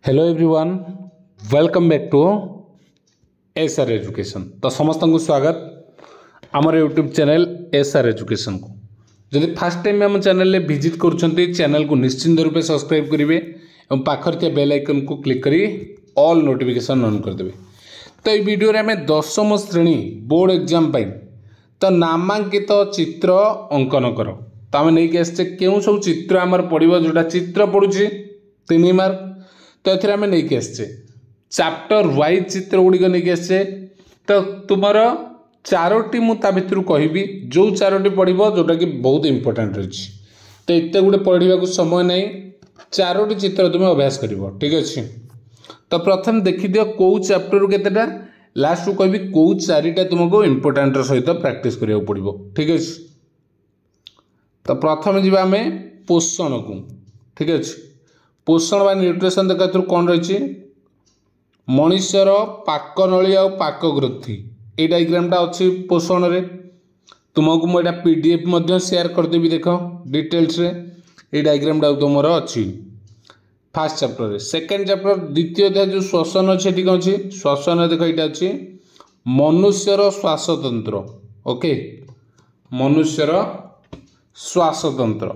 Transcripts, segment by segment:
Hello everyone welcome back to SR education. तो समस्त को स्वागत आमर यूट्यूब चैनल एसआर एजुकेशन को। जदि फास्ट टाइम आम चैनल विजिट कर चैनल को निश्चिंत रूप सब्सक्राइब करेंगे और पाखर बेल आइकन को क्लिक करी ऑल नोटिफिकेशन ऑन करदे। तो ये वीडियो रे आम 10वीं श्रेणी बोर्ड एग्जाम तो नामांकित चित्र अंकन कर। तो आम नहीं आसचे क्यों सब चित्र आमर पड़ो जोटा चित्र पड़ुची 3 मार्क। तो ये आम नहीं आसचे चैप्टर वाइज चित्र गुड़िक नहीं आसचे। तो तुम चारोटी मुझे भितर कहबी जो चारोटी पढ़ो जोटा कि बहुत इंपोर्टेंट रही। तो इतने गुटे पढ़ा समय नहीं, चारोटी चित्र तुम अभ्यास कर ठीक अच्छे। तो प्रथम देखी दियो कौ चैप्टर केतेटा लास्ट को कहबी कौ चारिटा तुमको इंपोर्टेंट सहित प्रैक्टिस करिया पड़ो ठीक अच्छे। तो प्रथम जी आम पोषण को ठीक अच्छे। पोषण बा न्यूट्रिशन देखा कौन रही मनुष्यर पाकनली आ पाक ग्रंथि ये डायग्रामटा अच्छी पोषण रे। तुमको मुझे पीडीएफ शेयर करदेवी देख डिटेल्स रे ये डायग्रामटा तुम अच्छी फास्ट चैप्टर रे। सेकेंड चैप्टर द्वितीय अध्याय जो श्वसन अच्छे ठीक अच्छे। श्वसन देख ये अच्छी मनुष्यर श्वासतंत्र ओके मनुष्यर श्वासतंत्र।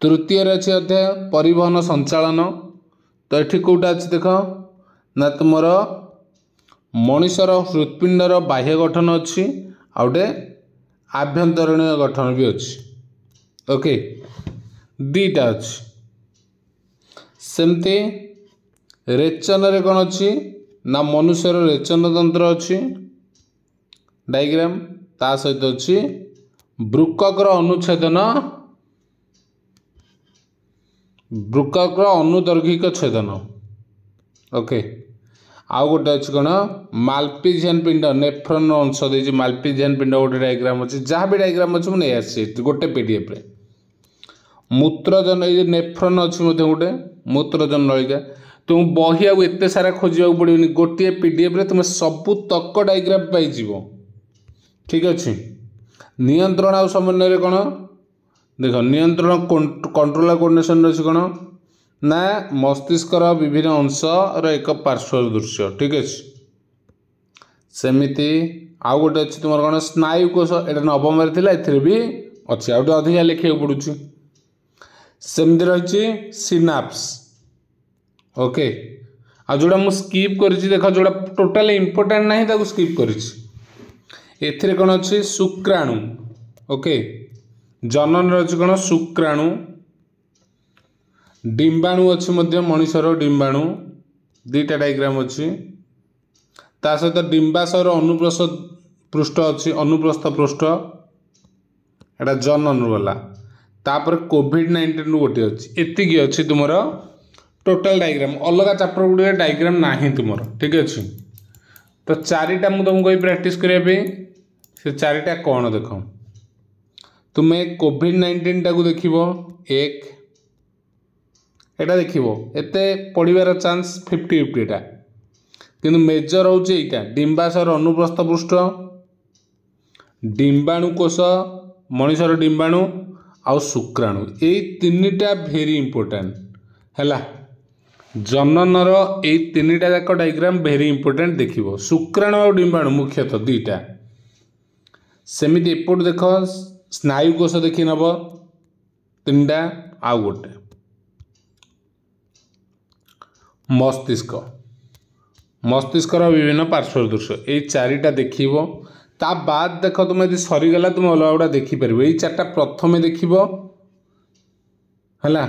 तृतीय अच्छे अध्याय परिवहन संचालन। तो ये कौटा अच्छी देख ना तुम मनुष्यर हृत्पिंडर बाह्य गठन अच्छी आउटे आभ्यंतरणीय गठन भी अच्छी ओके दीटा अच्छी। सेमती रेचन रे कौन अच्छी ना मनुष्यर रेचन तंत्र अच्छी डायग्राम ता सहित अच्छी बृक्कर अनुच्छेदन बृक्कर अनुदर्घिक छेदन ओके। आउ गोटे अच्छी कौन माल्पिजियन पिंड नेफ्रन अंश दे माल्पिजियन पिंड गोटे डायग्राम अच्छी जहाँ भी डायग्राम अच्छी मुझे नहीं आसी गोटे पीडीएफ रे। मूत्रजन ये नेफ्रन अच्छी गोटे मूत्रजन नलिका तुम बही आउ एत सारा खोजा पड़ोनी गोटे पीडीएफ रे तुम सबू तक डायग्राम पाइज ठीक अच्छे। नियंत्रण आ समन्वय कौन देख नियंत्रण कंट्रोल कोऑर्डिनेशन अच्छी कौन ना मस्तिष्कर विभिन्न अंशर एक पार्श्व दृश्य ठीक अच्छे। सेमिति आउ गोटे अच्छी तुम कौन स्नायु कोश एटा नवम ए भी अच्छी आउटे अधिका लिखा पड़ू। सेमती रही सिनाप्स ओके आ जोड़ा मु स्किप कर देख जोड़ा टोटाली इंपोर्टेंट नहीं ताको स्किप कर कौन अच्छी शुक्राणु ओके जनन रही कौन शुक्राणु डिंबाणु अच्छी मनुष्यर डिंबाणु दीटा डायग्राम अच्छी ता सहित डिंबाशयर अनुप्रस्थ पृष्ठ अच्छी अनुप्रस्थ पृष्ठ एटा जनन गला तापर कोविड-19 गोटे अच्छी एतिकी अच्छी तुम टोटाल डायग्राम अलग चैप्टर गुड़े डायग्राम ना तुम ठीक अच्छे। तो चारिटा मुझे तुमको प्रैक्टिस करने से चारिटा कौन देख तुम्हें कोविड-19 टाक देख एक एटा देख एते पढ़ार चांस 50-50 टा किंतु मेजर हूँ यहाँ डिंबाशयर अनुप्रस्थ पृष्ठ डिंबाणु कोश मनुष्यर डिंबाणु आउ शुक्राणु यही 3टा भेरी इंपोर्टेंट है। जननर यही 3टा जाक डायग्राम भेरी इंपोर्टेंट देख शुक्राणु और डिंबाणु मुख्यतः 2टा। सेमिति एपट देख स्नायु कोश देखी नब 3टा आउ गोटे मस्तिष्क मस्तिष्कर विभिन्न पार्श्व दृश्य ये 4टा देख ता बाद देख तुम यदि सरीगला तुम अलग गुड़ा देखिपर ये 4टा प्रथम देख है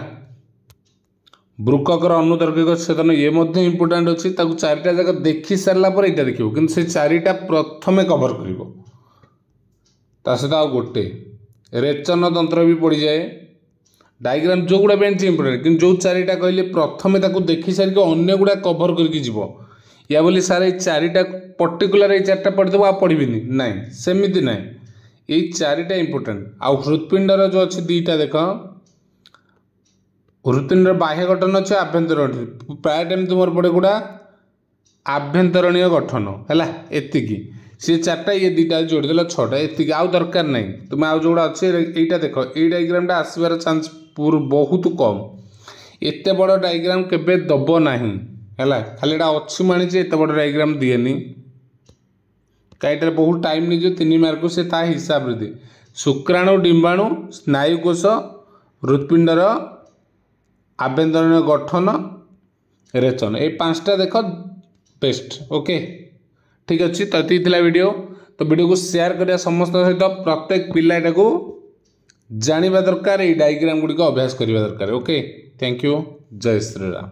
बृक्कर अनुदर्घिक छेदन ये इंपोर्टेंट अच्छी 4टा जाक देखी सारा पर यहाँ देख कि से 4टा प्रथम कभर कर सहित आ गोटे रेचन तंत्र भी पड़ जाए डायग्राम जो गुड़ा इंपोर्टेंट कि जो 4टा कहले प्रथम देखी सारिक अन्य गुड़ा कभर करके जीव या बोली सार ये 4टा पर्टिकुलर ये 4टा पढ़ीदेव आ पढ़ी ना सेमती ना ये 4टा इंपोर्टेंट। आउ हृत्पिंडर जो अच्छी 2टा देख हृत्पिंडर बाह्य गठन अच्छे आभ्यंतरण प्राय टाइम तुम पड़े गुड़ा आभ्यंतरणीय गठन है एतिकी सी 4टा ये 2टा जोड़देल 6टा एतिकी आउ दरकार ना तुम आउ जोड़ा अच्छे यहाँ देख ये डायग्रामटा आसबार चांस बहुत कम एते बड़ डायग्राम केबे दब नाही हैला खाली एटा अछि मानि जे एते बड़ डायग्राम दिएनी काइटर बहुत टाइम नहीं जो 3 मार्क से ता हिसाब रे दे शुक्राणु डिंबाणु स्नायुकोश हृत्पिंडर आभ्यंतरीण गठन रेचन ए पांचटा देख बेस्ट ओके ठीक अच्छे तो ये वीडियो तो वीडियो को शेयर करिया समस्त सहित प्रत्येक पिला को जानिबा दरकार ये डायग्राम गुडी को अभ्यास करिबा दरकार ओके थैंक यू जय श्री राम।